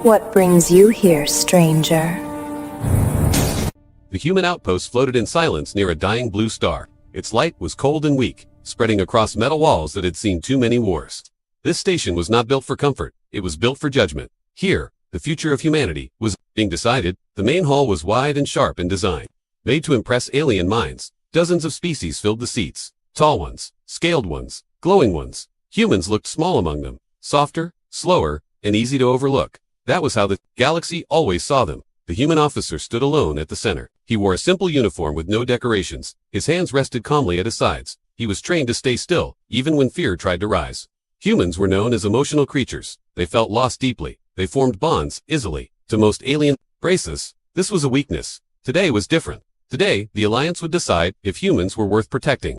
What brings you here, stranger? The human outpost floated in silence near a dying blue star. Its light was cold and weak, spreading across metal walls that had seen too many wars. This station was not built for comfort, it was built for judgment. Here, the future of humanity was being decided. The main hall was wide and sharp in design, made to impress alien minds. Dozens of species filled the seats, tall ones, scaled ones, glowing ones. Humans looked small among them, softer, slower, and easy to overlook. That was how the galaxy always saw them. The human officer stood alone at the center. He wore a simple uniform with no decorations. His hands rested calmly at his sides. He was trained to stay still, even when fear tried to rise. Humans were known as emotional creatures. They felt loss deeply. They formed bonds easily. To most alien races, this was a weakness. Today was different. Today, the Alliance would decide if humans were worth protecting,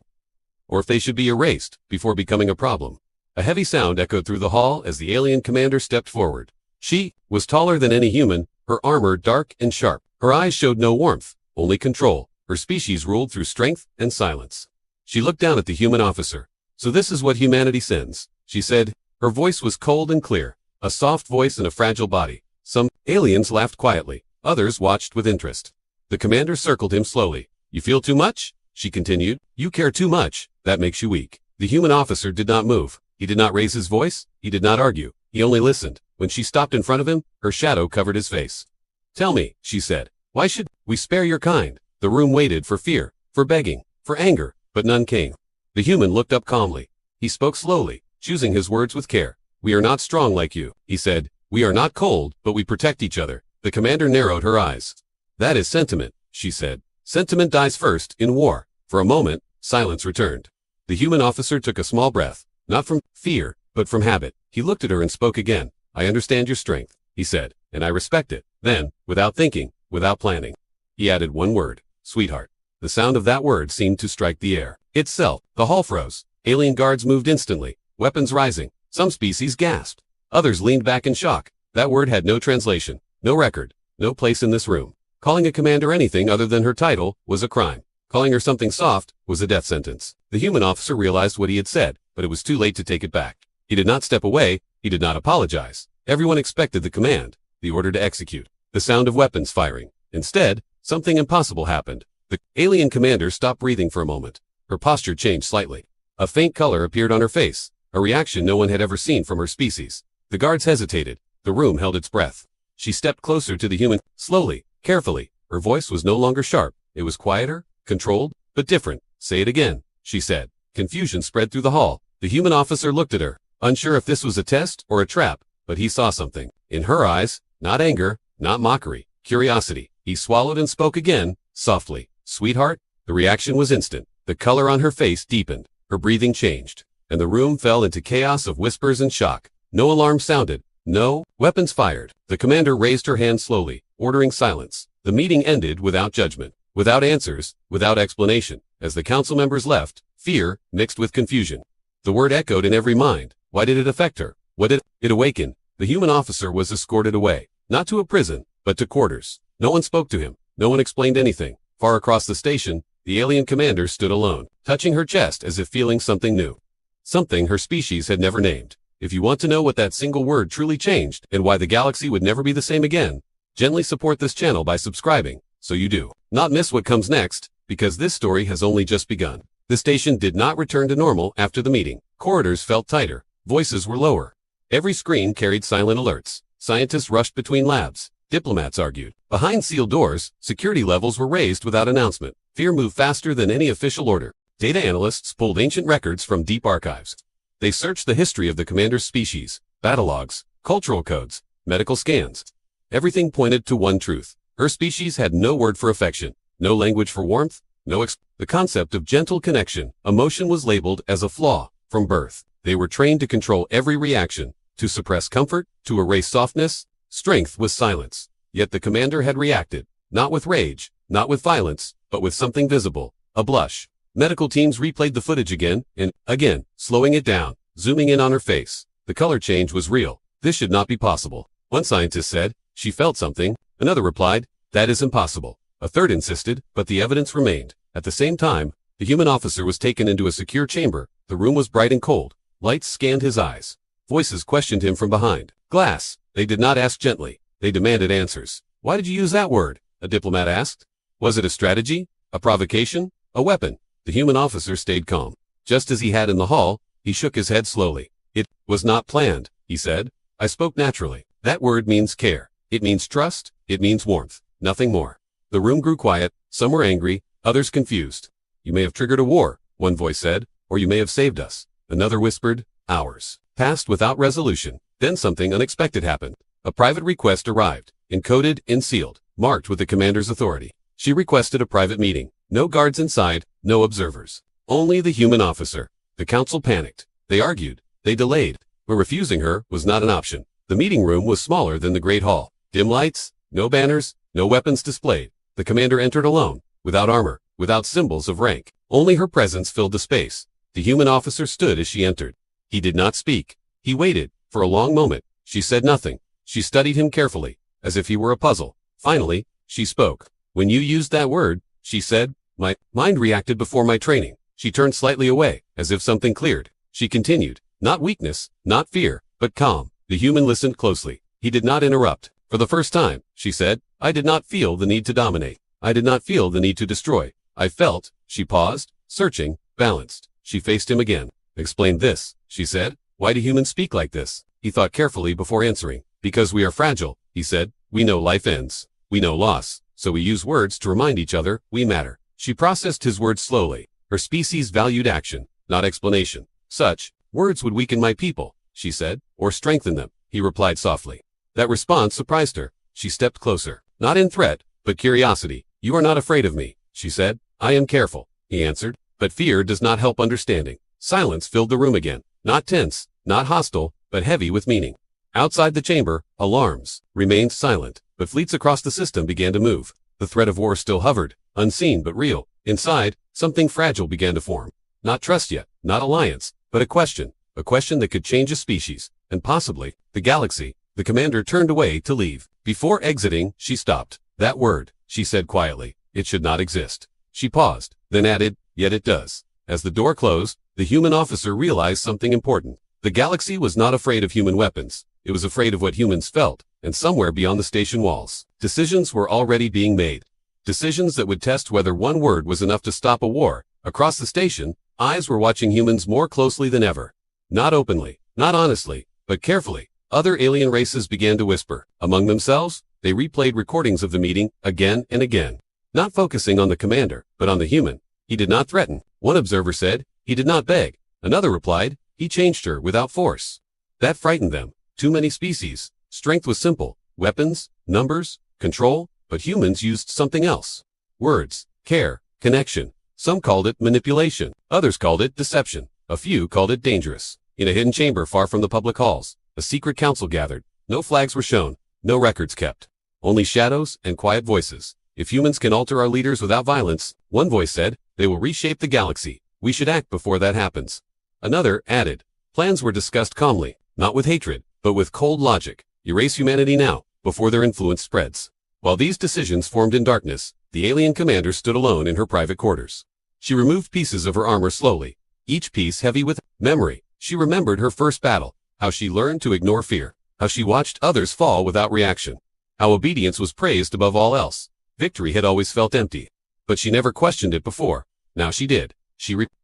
or if they should be erased before becoming a problem. A heavy sound echoed through the hall as the alien commander stepped forward. She was taller than any human, her armor dark and sharp. Her eyes showed no warmth, only control. Her species ruled through strength and silence. She looked down at the human officer. "So this is what humanity sends," she said. Her voice was cold and clear, a soft voice in a fragile body. Some aliens laughed quietly. Others watched with interest. The commander circled him slowly. "You feel too much?" she continued. "You care too much. That makes you weak." The human officer did not move. He did not raise his voice. He did not argue. He only listened. When she stopped in front of him, her shadow covered his face. "Tell me," she said, "why should we spare your kind?" The room waited for fear, for begging, for anger, but none came. The human looked up calmly. He spoke slowly, choosing his words with care. "We are not strong like you," he said. "We are not cold, but we protect each other." The commander narrowed her eyes. "That is sentiment," she said. "Sentiment dies first in war." For a moment, silence returned. The human officer took a small breath, not from fear, but from habit. He looked at her and spoke again. "I understand your strength," he said, "and I respect it." Then, without thinking, without planning, he added one word: "Sweetheart." The sound of that word seemed to strike the air itself. The hall froze. Alien guards moved instantly, weapons rising. Some species gasped. Others leaned back in shock. That word had no translation, no record, no place in this room. Calling a commander anything other than her title was a crime. Calling her something soft was a death sentence. The human officer realized what he had said, but it was too late to take it back. He did not step away. He did not apologize. Everyone expected the command, the order to execute, the sound of weapons firing. Instead, something impossible happened. The alien commander stopped breathing for a moment. Her posture changed slightly. A faint color appeared on her face, a reaction no one had ever seen from her species. The guards hesitated. The room held its breath. She stepped closer to the human, slowly, carefully. Her voice was no longer sharp. It was quieter, controlled, but different. "Say it again," she said. Confusion spread through the hall. The human officer looked at her, unsure if this was a test or a trap, but he saw something. In her eyes, not anger, not mockery, curiosity. He swallowed and spoke again, softly. "Sweetheart?" The reaction was instant. The color on her face deepened. Her breathing changed, and the room fell into chaos of whispers and shock. No alarm sounded. No weapons fired. The commander raised her hand slowly, ordering silence. The meeting ended without judgment, without answers, without explanation. As the council members left, fear mixed with confusion. The word echoed in every mind. Why did it affect her? What did it awaken? The human officer was escorted away, not to a prison, but to quarters. No one spoke to him. No one explained anything. Far across the station, the alien commander stood alone, touching her chest as if feeling something new. Something her species had never named. If you want to know what that single word truly changed, and why the galaxy would never be the same again, gently support this channel by subscribing, so you do not miss what comes next, because this story has only just begun. The station did not return to normal after the meeting. Corridors felt tighter. Voices were lower. Every screen carried silent alerts. Scientists rushed between labs. Diplomats argued. Behind sealed doors, security levels were raised without announcement. Fear moved faster than any official order. Data analysts pulled ancient records from deep archives. They searched the history of the commander's species, battle logs, cultural codes, medical scans. Everything pointed to one truth. Her species had no word for affection, no language for warmth, the concept of gentle connection. Emotion was labeled as a flaw from birth. They were trained to control every reaction, to suppress comfort, to erase softness. Strength was silence. Yet the commander had reacted, not with rage, not with violence, but with something visible, a blush. Medical teams replayed the footage again and again, slowing it down, zooming in on her face. The color change was real. This should not be possible. One scientist said, "She felt something." Another replied, "That is impossible." A third insisted, but the evidence remained. At the same time, the human officer was taken into a secure chamber. The room was bright and cold. Lights scanned his eyes. Voices questioned him from behind. Glass They did not ask gently. They demanded answers. Why did you use that word? A diplomat asked. Was it a strategy? A provocation? A weapon? The human officer stayed calm. Just as he had in the hall, he shook his head slowly. It was not planned, he said. I spoke naturally. That word means care. It means trust. It means warmth. Nothing more. The room grew quiet. Some were angry, others confused. You may have triggered a war, one voice said, or you may have saved us. Another whispered. Hours passed without resolution. Then something unexpected happened. A private request arrived, encoded and sealed, marked with the commander's authority. She requested a private meeting. No guards inside, no observers. Only the human officer. The council panicked. They argued. They delayed. But refusing her was not an option. The meeting room was smaller than the great hall. Dim lights, no banners, no weapons displayed. The commander entered alone, without armor, without symbols of rank. Only her presence filled the space. The human officer stood as she entered. He did not speak. He waited. For a long moment, she said nothing. She studied him carefully, as if he were a puzzle. Finally, she spoke. When you used that word, she said, my mind reacted before my training. She turned slightly away, as if something cleared. She continued, not weakness, not fear, but calm. The human listened closely. He did not interrupt. For the first time, she said, I did not feel the need to dominate. I did not feel the need to destroy. I felt, she paused, searching, balanced. She faced him again. Explain this, she said. Why do humans speak like this? He thought carefully before answering. Because we are fragile, he said. We know life ends. We know loss. So we use words to remind each other we matter. She processed his words slowly. Her species valued action, not explanation. Such words would weaken my people, she said, or strengthen them, he replied softly. That response surprised her. She stepped closer. Not in threat, but curiosity. You are not afraid of me, she said. I am careful, he answered. But fear does not help understanding. Silence filled the room again. Not tense, not hostile, but heavy with meaning. Outside the chamber, alarms remained silent, but fleets across the system began to move. The threat of war still hovered, unseen but real. Inside, something fragile began to form. Not trust yet, not alliance, but a question that could change a species, and possibly the galaxy. The commander turned away to leave. Before exiting, she stopped. That word, she said quietly, it should not exist. She paused, then added, yet it does. As the door closed, the human officer realized something important. The galaxy was not afraid of human weapons. It was afraid of what humans felt, and somewhere beyond the station walls, decisions were already being made. Decisions that would test whether one word was enough to stop a war. Across the station, eyes were watching humans more closely than ever. Not openly, not honestly, but carefully. Other alien races began to whisper. Among themselves, they replayed recordings of the meeting again and again. Not focusing on the commander, but on the human. He did not threaten. One observer said, he did not beg. Another replied, he changed her without force. That frightened them. Too many species. Strength was simple. Weapons, numbers, control, but humans used something else. Words, care, connection. Some called it manipulation. Others called it deception. A few called it dangerous. In a hidden chamber far from the public halls, a secret council gathered. No flags were shown. No records kept. Only shadows and quiet voices. If humans can alter our leaders without violence, one voice said, they will reshape the galaxy. We should act before that happens. Another added, plans were discussed calmly, not with hatred, but with cold logic. Erase humanity now, before their influence spreads. While these decisions formed in darkness, the alien commander stood alone in her private quarters. She removed pieces of her armor slowly, each piece heavy with memory. She remembered her first battle, how she learned to ignore fear, how she watched others fall without reaction, how obedience was praised above all else. Victory had always felt empty, but she never questioned it before. Now she did.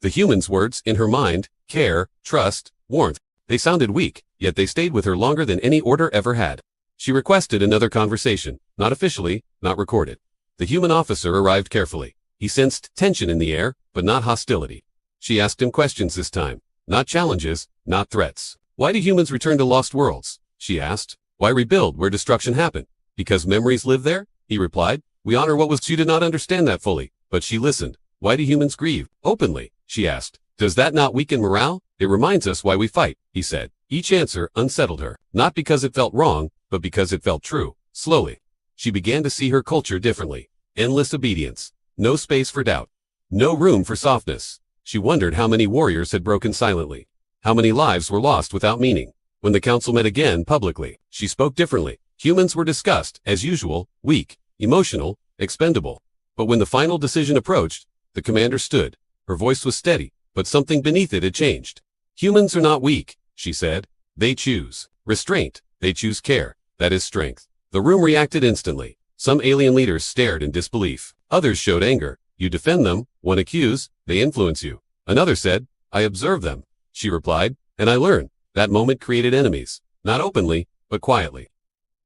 The human's words in her mind, care, trust, warmth, they sounded weak, yet they stayed with her longer than any order ever had. She requested another conversation, not officially, not recorded. The human officer arrived carefully. He sensed tension in the air, but not hostility. She asked him questions this time, not challenges, not threats. Why do humans return to lost worlds? She asked. Why rebuild where destruction happened? Because memories live there? He replied. We honor what was. She did not understand that fully, but she listened. Why do humans grieve? Openly, she asked. Does that not weaken morale? It reminds us why we fight, he said. Each answer unsettled her, not because it felt wrong, but because it felt true. Slowly, she began to see her culture differently. Endless obedience. No space for doubt. No room for softness. She wondered how many warriors had broken silently. How many lives were lost without meaning. When the council met again publicly, she spoke differently. Humans were discussed, as usual, weak, emotional, expendable. But when the final decision approached, the commander stood. Her voice was steady, but something beneath it had changed. Humans are not weak, she said. They choose restraint. They choose care. That is strength. The room reacted instantly. Some alien leaders stared in disbelief. Others showed anger. You defend them, one accused, they influence you. Another said, I observe them, she replied, and I learn. That moment created enemies, not openly, but quietly.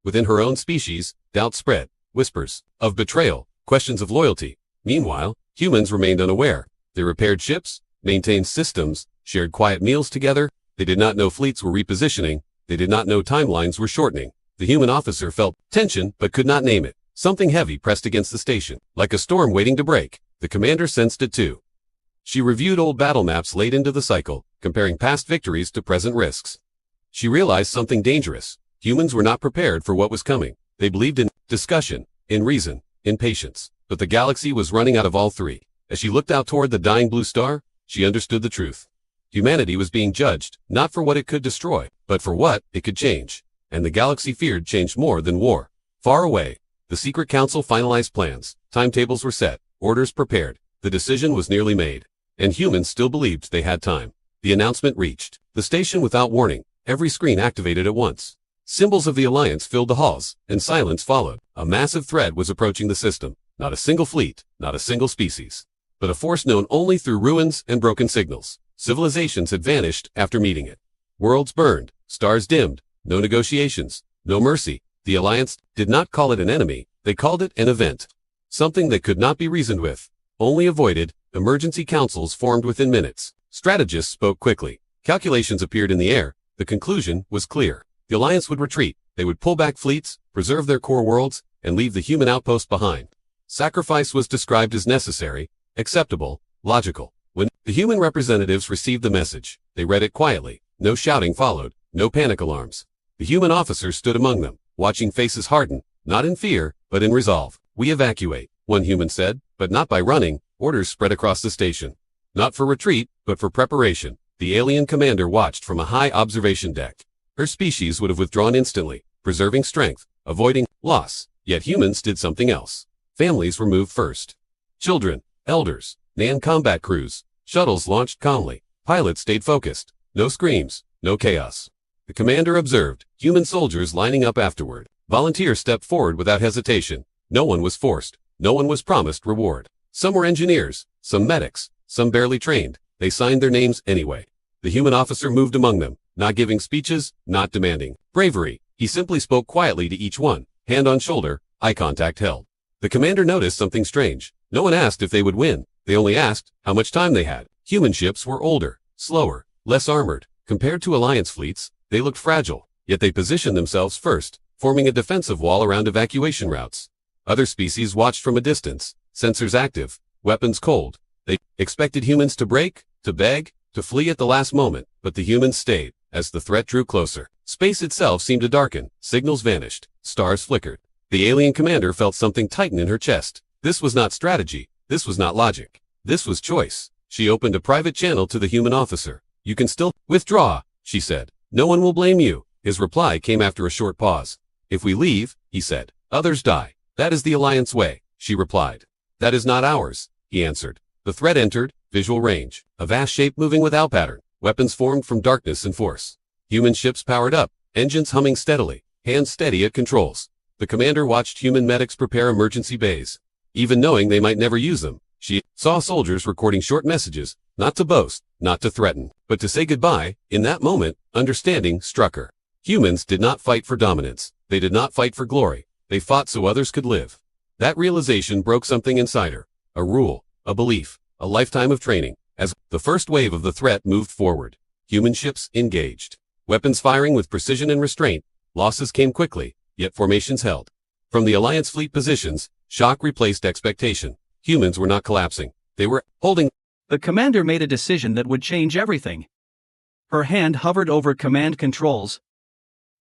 Within her own species, doubt spread, whispers of betrayal, questions of loyalty. Meanwhile, humans remained unaware. They repaired ships, maintained systems, shared quiet meals together. They did not know fleets were repositioning. They did not know timelines were shortening. The human officer felt tension but could not name it. Something heavy pressed against the station, like a storm waiting to break. The commander sensed it too. She reviewed old battle maps late into the cycle, comparing past victories to present risks. She realized something dangerous. Humans were not prepared for what was coming. They believed in discussion, in reason, in patience. But the galaxy was running out of all three. As she looked out toward the dying blue star, she understood the truth. Humanity was being judged, not for what it could destroy, but for what it could change. And the galaxy feared change more than war. Far away, the secret council finalized plans. Timetables were set, orders prepared. The decision was nearly made. And humans still believed they had time. The announcement reached the station without warning. Every screen activated at once. Symbols of the Alliance filled the halls, and silence followed. A massive threat was approaching the system. Not a single fleet, not a single species, but a force known only through ruins and broken signals. Civilizations had vanished after meeting it. Worlds burned, stars dimmed, no negotiations, no mercy. The Alliance did not call it an enemy, they called it an event. Something that could not be reasoned with, only avoided. Emergency councils formed within minutes. Strategists spoke quickly. Calculations appeared in the air. The conclusion was clear. The Alliance would retreat. They would pull back fleets, preserve their core worlds, and leave the human outpost behind. Sacrifice was described as necessary, acceptable, logical. When the human representatives received the message, they read it quietly. No shouting followed, no panic alarms. The human officer stood among them, watching faces harden, not in fear, but in resolve. We evacuate, one human said, but not by running. Orders spread across the station. Not for retreat, but for preparation. The alien commander watched from a high observation deck. Her species would have withdrawn instantly, preserving strength, avoiding loss. Yet humans did something else. Families were moved first. Children, elders, non-combat crews, shuttles launched calmly. Pilots stayed focused. No screams, no chaos. The commander observed, human soldiers lining up afterward. Volunteers stepped forward without hesitation. No one was forced. No one was promised reward. Some were engineers, some medics, some barely trained. They signed their names anyway. The human officer moved among them, not giving speeches, not demanding bravery. He simply spoke quietly to each one, hand on shoulder, eye contact held. The commander noticed something strange. No one asked if they would win. They only asked how much time they had. Human ships were older, slower, less armored. Compared to Alliance fleets, they looked fragile, yet they positioned themselves first, forming a defensive wall around evacuation routes. Other species watched from a distance. Sensors active, weapons cold. They expected humans to break, to beg, to flee at the last moment, but the humans stayed. As the threat drew closer, space itself seemed to darken, signals vanished, stars flickered. The alien commander felt something tighten in her chest. This was not strategy, this was not logic. This was choice. She opened a private channel to the human officer. You can still withdraw, she said. No one will blame you. His reply came after a short pause. If we leave, he said, others die. That is the Alliance way, she replied. That is not ours, he answered. The threat entered, visual range, a vast shape moving without pattern, weapons formed from darkness and force. Human ships powered up, engines humming steadily, hands steady at controls. The commander watched human medics prepare emergency bays. Even knowing they might never use them, she saw soldiers recording short messages, not to boast, not to threaten, but to say goodbye. In that moment, understanding struck her. Humans did not fight for dominance. They did not fight for glory. They fought so others could live. That realization broke something inside her. A rule, a belief, a lifetime of training. As the first wave of the threat moved forward, human ships engaged. Weapons firing with precision and restraint. Losses came quickly, yet formations held. From the Alliance fleet positions, shock replaced expectation. Humans were not collapsing. They were holding. The commander made a decision that would change everything. Her hand hovered over command controls.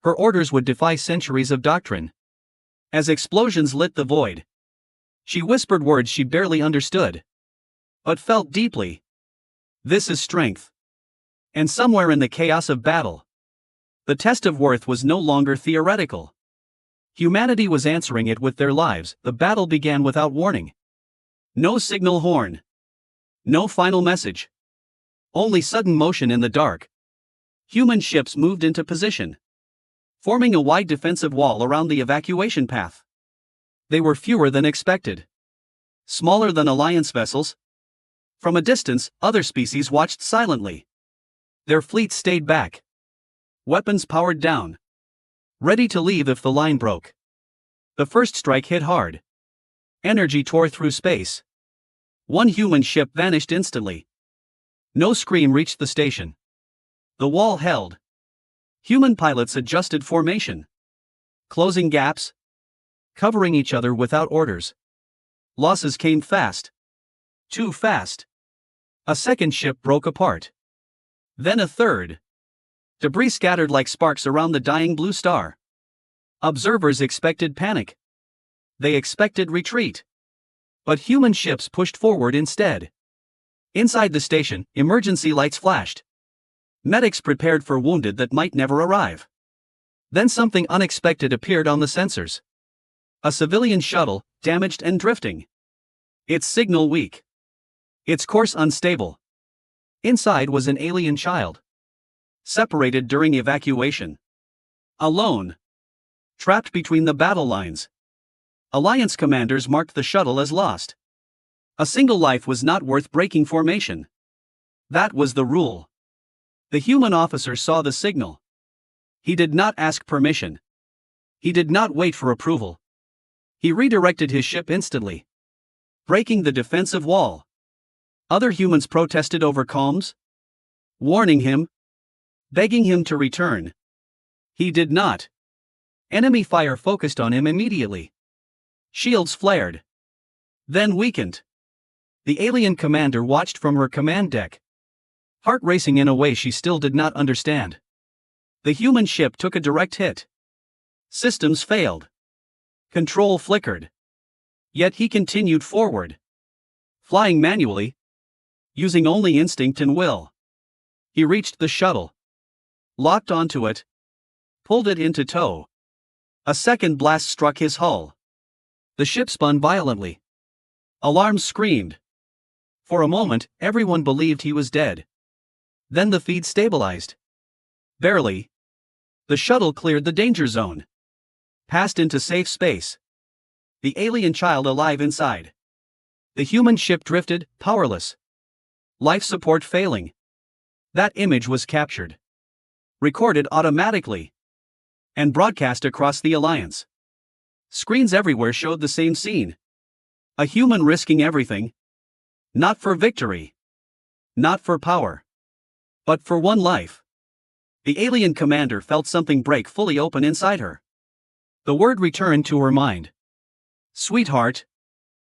Her orders would defy centuries of doctrine. As explosions lit the void, she whispered words she barely understood, but felt deeply. This is strength. And somewhere in the chaos of battle, the test of worth was no longer theoretical. Humanity was answering it with their lives. The battle began without warning. No signal horn. No final message. Only sudden motion in the dark. Human ships moved into position. forming a wide defensive wall around the evacuation path. They were fewer than expected. Smaller than Alliance vessels. From a distance, other species watched silently. Their fleets stayed back. Weapons powered down. Ready to leave if the line broke. The first strike hit hard. Energy tore through space. One human ship vanished instantly. No scream reached the station. The wall held. Human pilots adjusted formation. Closing gaps. Covering each other without orders. Losses came fast. Too fast. A second ship broke apart. Then a third. Debris scattered like sparks around the dying blue star. Observers expected panic. They expected retreat. But human ships pushed forward instead. Inside the station, emergency lights flashed. Medics prepared for wounded that might never arrive. Then something unexpected appeared on the sensors. A civilian shuttle, damaged and drifting. Its signal weak. Its course unstable. Inside was an alien child. Separated during evacuation. Alone. Trapped between the battle lines. Alliance commanders marked the shuttle as lost. A single life was not worth breaking formation. That was the rule. The human officer saw the signal. He did not ask permission. He did not wait for approval. He redirected his ship instantly. Breaking the defensive wall. Other humans protested over comms. Warning him. Begging him to return. He did not. Enemy fire focused on him immediately. Shields flared. Then weakened. The alien commander watched from her command deck. Heart racing in a way she still did not understand. The human ship took a direct hit. Systems failed. Control flickered. Yet he continued forward. Flying manually. Using only instinct and will. He reached the shuttle. Locked onto it. Pulled it into tow. A second blast struck his hull. The ship spun violently. Alarms screamed. For a moment, everyone believed he was dead. Then the feed stabilized. Barely. The shuttle cleared the danger zone. Passed into safe space. The alien child alive inside. The human ship drifted, powerless. Life support failing. That image was captured. Recorded automatically. And broadcast across the Alliance. Screens everywhere showed the same scene. A human risking everything. Not for victory. Not for power. But for one life. The alien commander felt something break fully open inside her. The word returned to her mind. Sweetheart.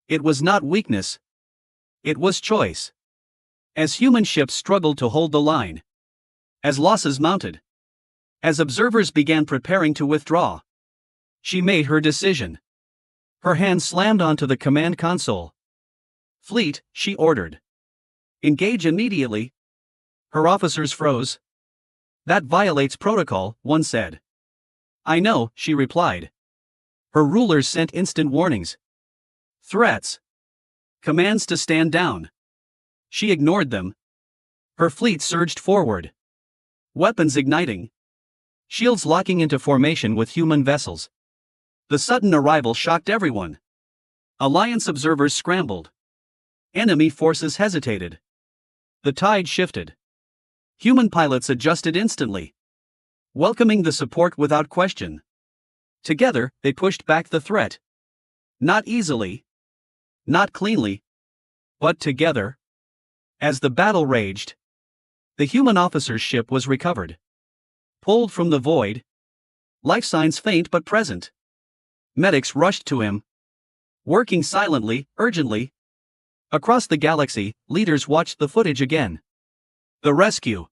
It was not weakness. It was choice. As human ships struggled to hold the line. As losses mounted. As observers began preparing to withdraw. She made her decision. Her hand slammed onto the command console. Fleet, she ordered. Engage immediately. Her officers froze. That violates protocol, one said. I know, she replied. Her rulers sent instant warnings. Threats. Commands to stand down. She ignored them. Her fleet surged forward. Weapons igniting. Shields locking into formation with human vessels. The sudden arrival shocked everyone. Alliance observers scrambled. Enemy forces hesitated. The tide shifted. Human pilots adjusted instantly. Welcoming the support without question. Together, they pushed back the threat. Not easily. Not cleanly. But together. As the battle raged. The human officer's ship was recovered. Pulled from the void. Life signs faint but present. Medics rushed to him. Working silently, urgently. Across the galaxy, leaders watched the footage again. The rescue.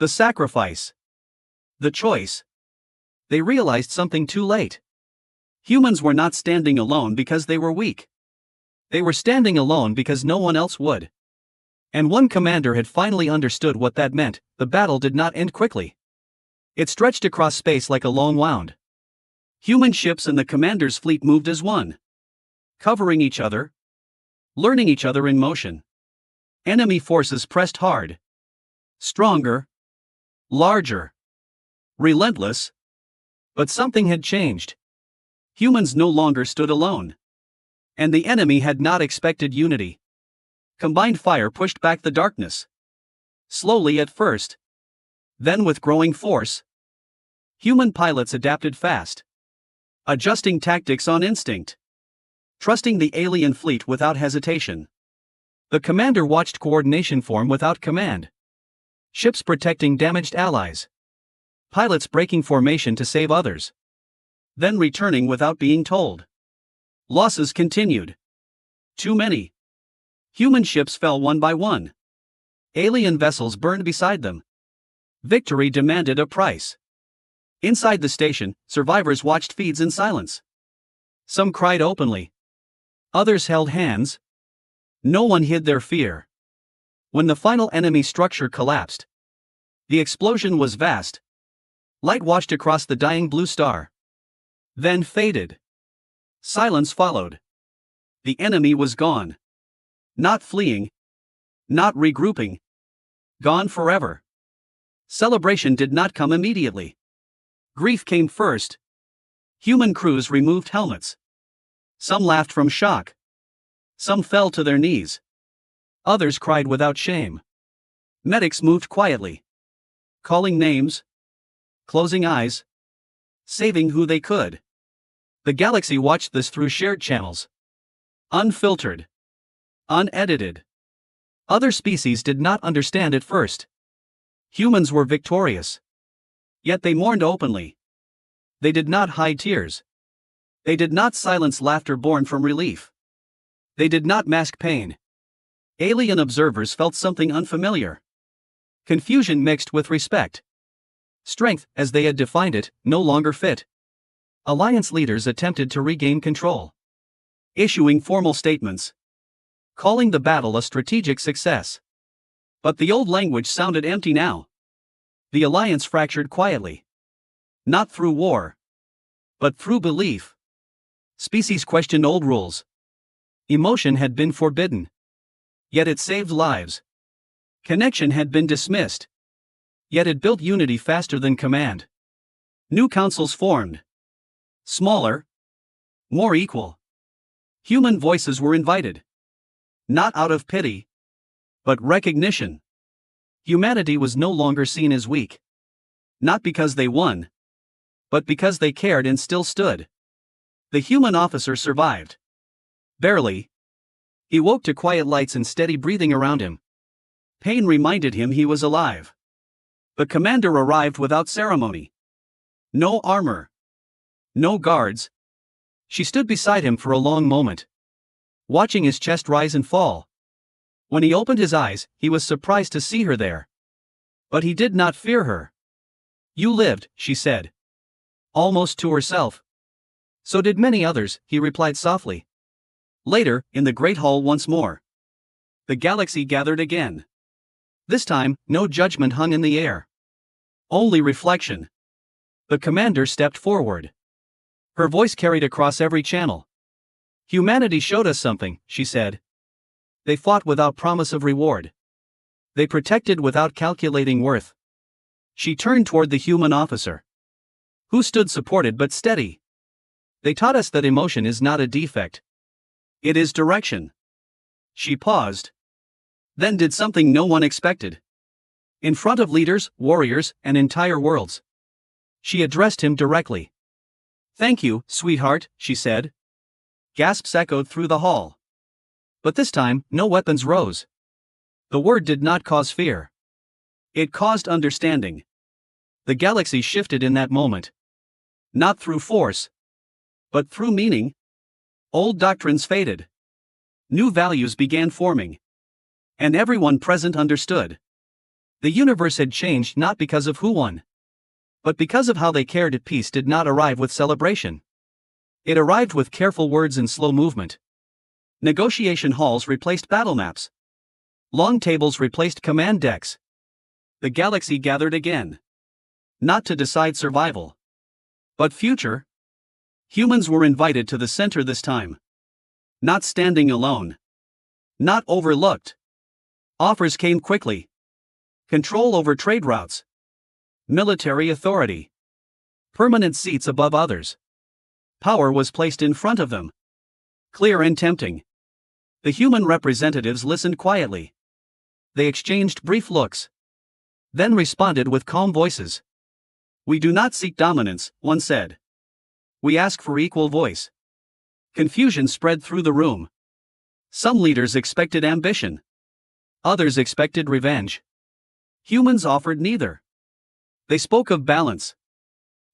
The sacrifice. The choice. They realized something too late. Humans were not standing alone because they were weak. They were standing alone because no one else would. And one commander had finally understood what that meant. The battle did not end quickly. It stretched across space like a long wound. Human ships and the commander's fleet moved as one. Covering each other. Learning each other in motion. Enemy forces pressed hard. Stronger. Larger. Relentless. But something had changed. Humans no longer stood alone. And the enemy had not expected unity. Combined fire pushed back the darkness. Slowly at first. Then with growing force. Human pilots adapted fast. Adjusting tactics on instinct. Trusting the alien fleet without hesitation. The commander watched coordination form without command. Ships protecting damaged allies. Pilots breaking formation to save others. Then returning without being told. Losses continued. Too many. Human ships fell one by one. Alien vessels burned beside them. Victory demanded a price. Inside the station, survivors watched feeds in silence. Some cried openly. Others held hands. No one hid their fear. When the final enemy structure collapsed, the explosion was vast. Light washed across the dying blue star. Then faded. Silence followed. The enemy was gone. Not fleeing. Not regrouping. Gone forever. Celebration did not come immediately. Grief came first. Human crews removed helmets. Some laughed from shock. Some fell to their knees. Others cried without shame. Medics moved quietly. Calling names. Closing eyes. Saving who they could. The galaxy watched this through shared channels. Unfiltered. Unedited. Other species did not understand at first. Humans were victorious. Yet they mourned openly. They did not hide tears. They did not silence laughter born from relief. They did not mask pain. Alien observers felt something unfamiliar. Confusion mixed with respect. Strength, as they had defined it, no longer fit. Alliance leaders attempted to regain control. Issuing formal statements. Calling the battle a strategic success. But the old language sounded empty now. The alliance fractured quietly. Not through war. But through belief. Species questioned old rules. Emotion had been forbidden. Yet it saved lives. Connection had been dismissed. Yet it built unity faster than command. New councils formed. Smaller. More equal. Human voices were invited. Not out of pity. But recognition. Humanity was no longer seen as weak. Not because they won. But because they cared and still stood. The human officer survived. Barely. He woke to quiet lights and steady breathing around him. Pain reminded him he was alive. The commander arrived without ceremony. No armor. No guards. She stood beside him for a long moment. Watching his chest rise and fall. When he opened his eyes, he was surprised to see her there. But he did not fear her. You lived, she said. Almost to herself. So did many others, he replied softly. Later, in the Great Hall once more. The galaxy gathered again. This time, no judgment hung in the air. Only reflection. The commander stepped forward. Her voice carried across every channel. Humanity showed us something, she said. They fought without promise of reward. They protected without calculating worth. She turned toward the human officer, who stood supported but steady. They taught us that emotion is not a defect. It is direction. She paused. Then did something no one expected. In front of leaders, warriors, and entire worlds. She addressed him directly. Thank you, sweetheart, she said. Gasps echoed through the hall. But this time, no weapons rose. The word did not cause fear. It caused understanding. The galaxy shifted in that moment. Not through force, but through meaning. Old doctrines faded. New values began forming. And everyone present understood. The universe had changed not because of who won, but because of how they cared. Peace did not arrive with celebration. It arrived with careful words and slow movement. Negotiation halls replaced battle maps. Long tables replaced command decks. The galaxy gathered again. Not to decide survival, but future. Humans were invited to the center this time. Not standing alone. Not overlooked. Offers came quickly. Control over trade routes. Military authority. Permanent seats above others. Power was placed in front of them. Clear and tempting. The human representatives listened quietly. They exchanged brief looks. Then responded with calm voices. "We do not seek dominance," one said. "We ask for equal voice." Confusion spread through the room. Some leaders expected ambition. Others expected revenge. Humans offered neither. They spoke of balance.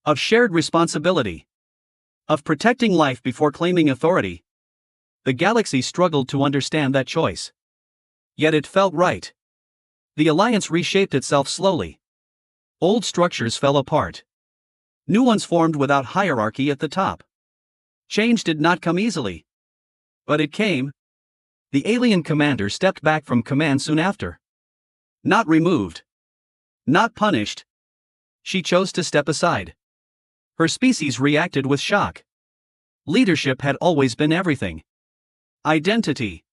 Of shared responsibility. Of protecting life before claiming authority. The galaxy struggled to understand that choice. Yet it felt right. The alliance reshaped itself slowly. Old structures fell apart. New ones formed without hierarchy at the top. Change did not come easily. But it came. The alien commander stepped back from command soon after. Not removed. Not punished. She chose to step aside. Her species reacted with shock. Leadership had always been everything. Identity.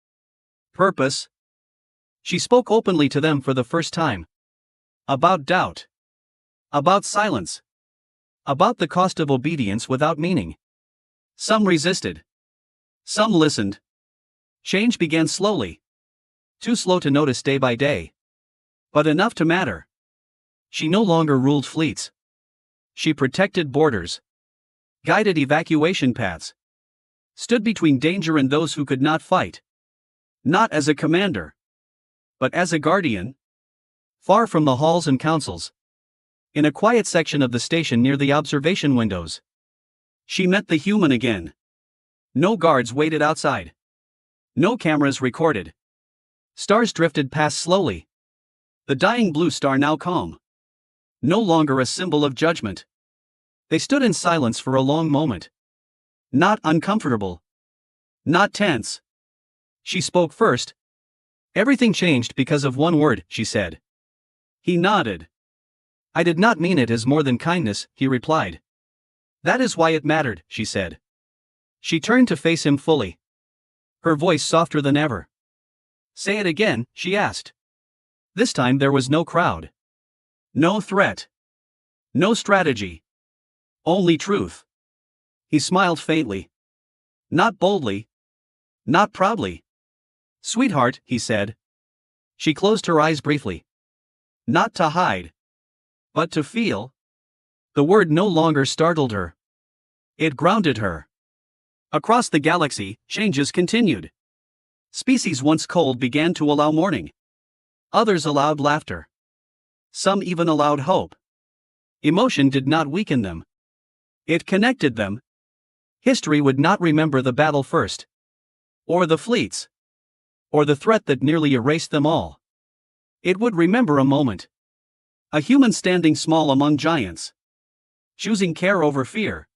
Purpose. She spoke openly to them for the first time. About doubt. About silence. About the cost of obedience without meaning. Some resisted. Some listened. Change began slowly. Too slow to notice day by day. But enough to matter. She no longer ruled fleets. She protected borders. Guided evacuation paths. Stood between danger and those who could not fight. Not as a commander. But as a guardian. Far from the halls and councils. In a quiet section of the station near the observation windows. She met the human again. No guards waited outside. No cameras recorded. Stars drifted past slowly. The dying blue star now calm. No longer a symbol of judgment. They stood in silence for a long moment. Not uncomfortable. Not tense. She spoke first. "Everything changed because of one word," she said. He nodded. "I did not mean it as more than kindness," he replied. "That is why it mattered," she said. She turned to face him fully. Her voice softer than ever. "Say it again," she asked. This time there was no crowd. No threat. No strategy. Only truth. He smiled faintly. Not boldly. Not proudly. "Sweetheart," he said. She closed her eyes briefly. Not to hide. But to feel. The word no longer startled her. It grounded her. Across the galaxy, changes continued. Species once cold began to allow mourning. Others allowed laughter. Some even allowed hope. Emotion did not weaken them. It connected them. History would not remember the battle first. Or the fleets. Or the threat that nearly erased them all. It would remember a moment. A human standing small among giants. Choosing care over fear.